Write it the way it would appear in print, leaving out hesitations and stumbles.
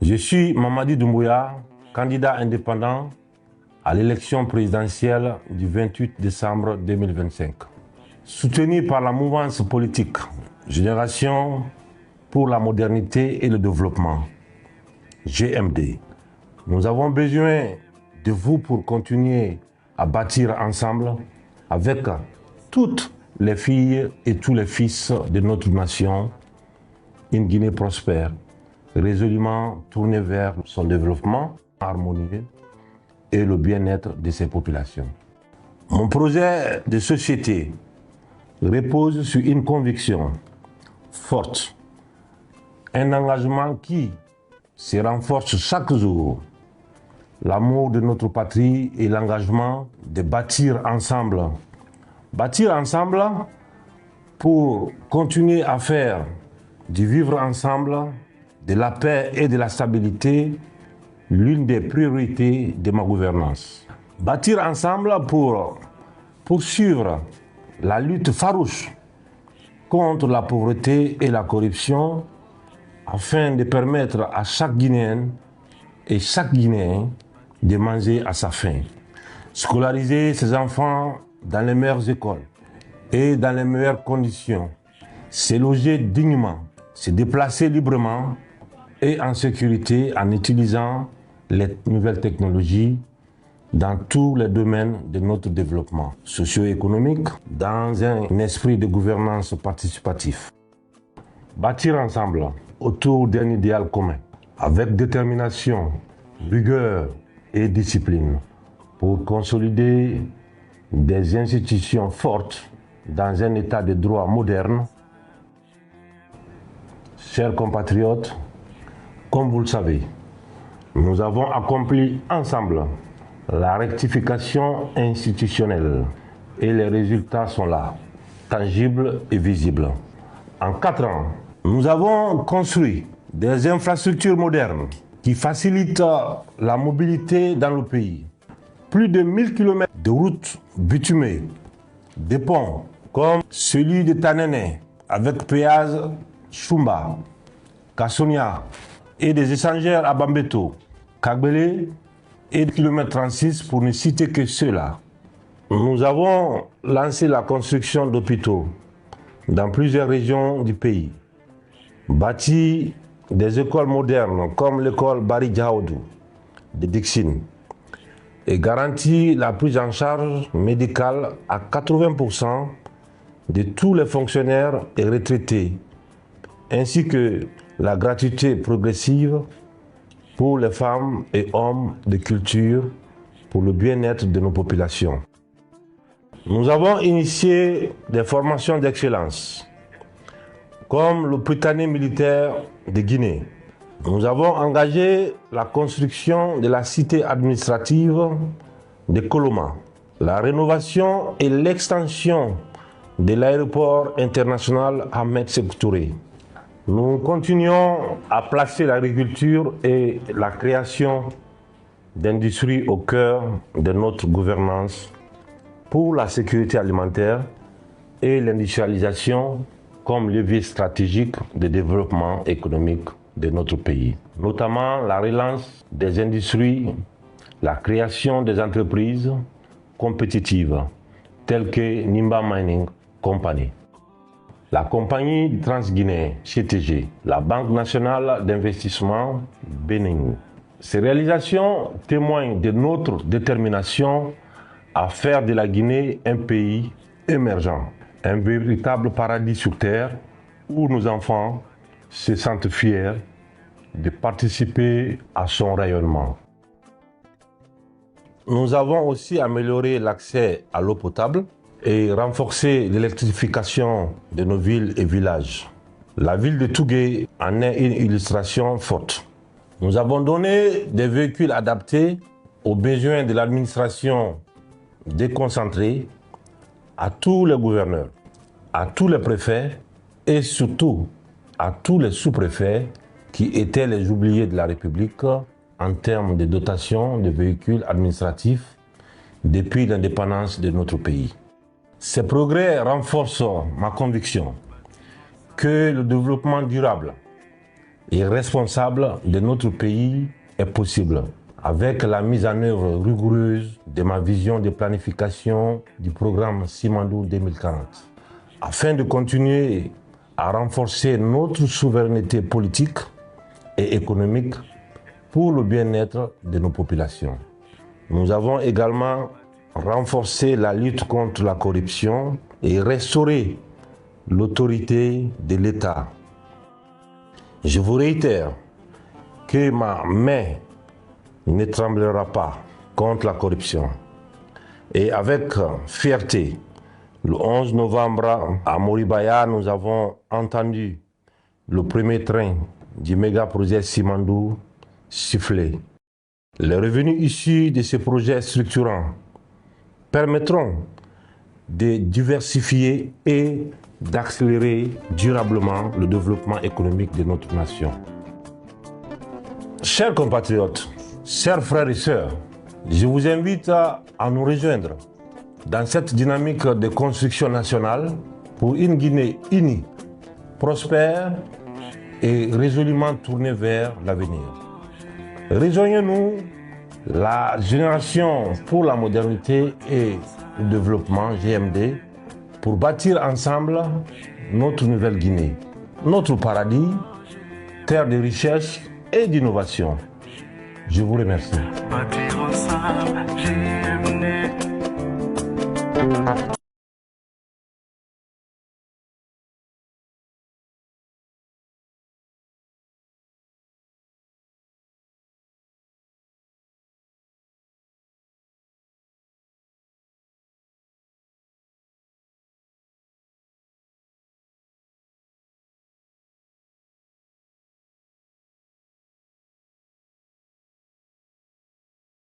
Je suis Mamadi Doumbouya, candidat indépendant à l'élection présidentielle du 28 décembre 2025. Soutenu par la mouvance politique Génération pour la modernité et le développement, GMD, nous avons besoin de vous pour continuer à bâtir ensemble avec toutes les filles et tous les fils de notre nation une Guinée prospère, résolument tournée vers son développement harmonieux et le bien-être de ses populations. Mon projet de société repose sur une conviction forte, un engagement qui se renforce chaque jour, l'amour de notre patrie et l'engagement de bâtir ensemble. Bâtir ensemble pour continuer à faire du vivre ensemble, de la paix et de la stabilité l'une des priorités de ma gouvernance. Bâtir ensemble pour poursuivre la lutte farouche contre la pauvreté et la corruption afin de permettre à chaque Guinéenne et chaque Guinéen de manger à sa faim. Scolariser ses enfants dans les meilleures écoles et dans les meilleures conditions. Se loger dignement, se déplacer librement et en sécurité en utilisant les nouvelles technologies dans tous les domaines de notre développement socio-économique dans un esprit de gouvernance participatif. Bâtir ensemble autour d'un idéal commun avec détermination, rigueur et discipline pour consolider des institutions fortes dans un état de droit moderne. Chers compatriotes, comme vous le savez, nous avons accompli ensemble la rectification institutionnelle et les résultats sont là, tangibles et visibles. En 4 ans, nous avons construit des infrastructures modernes qui facilitent la mobilité dans le pays. Plus de 1000 km de routes bitumées, des ponts comme celui de Tanene avec péage Chumba, Kassonia et des échangeurs à Bambeto, Kagbele et km 36 pour ne citer que ceux-là. Nous avons lancé la construction d'hôpitaux dans plusieurs régions du pays, bâti des écoles modernes comme l'école Bari Djaoudou de Dixine et garanti la prise en charge médicale à 80% de tous les fonctionnaires et retraités, ainsi que la gratuité progressive pour les femmes et hommes de culture pour le bien-être de nos populations. Nous avons initié des formations d'excellence, comme le Prytanée militaire de Guinée. Nous avons engagé la construction de la cité administrative de Koloma, la rénovation et l'extension de l'aéroport international Ahmed Sékou Touré. Nous continuons à placer l'agriculture et la création d'industries au cœur de notre gouvernance pour la sécurité alimentaire et l'industrialisation comme levier stratégique de développement économique de notre pays, notamment la relance des industries, la création des entreprises compétitives telles que Nimba Mining Company, la compagnie transguinéenne CTG, la Banque nationale d'investissement Bénin. Ces réalisations témoignent de notre détermination à faire de la Guinée un pays émergent, un véritable paradis sur terre où nos enfants se sentent fiers de participer à son rayonnement. Nous avons aussi amélioré l'accès à l'eau potable et renforcé l'électrification de nos villes et villages. La ville de Tougué en est une illustration forte. Nous avons donné des véhicules adaptés aux besoins de l'administration déconcentrée à tous les gouverneurs, à tous les préfets et surtout à tous les sous-préfets qui étaient les oubliés de la République en termes de dotation de véhicules administratifs depuis l'indépendance de notre pays. Ces progrès renforcent ma conviction que le développement durable et responsable de notre pays est possible avec la mise en œuvre rigoureuse de ma vision de planification du programme Simandou 2040, afin de continuer à renforcer notre souveraineté politique et économique pour le bien-être de nos populations. Nous avons également renforcé la lutte contre la corruption et restauré l'autorité de l'État. Je vous réitère que ma main ne tremblera pas contre la corruption. Et avec fierté, le 11 novembre à Moribaya, nous avons entendu le premier train du méga-projet Simandou siffler. Les revenus issus de ces projets structurants permettront de diversifier et d'accélérer durablement le développement économique de notre nation. Chers compatriotes, chers frères et sœurs, je vous invite à nous rejoindre dans cette dynamique de construction nationale pour une Guinée unie, prospère et résolument tournée vers l'avenir. Rejoignez-nous, la Génération pour la modernité et le développement, GMD, pour bâtir ensemble notre nouvelle Guinée, notre paradis, terre de richesse et d'innovation. Je vous remercie. Bâtir ensemble, GMD.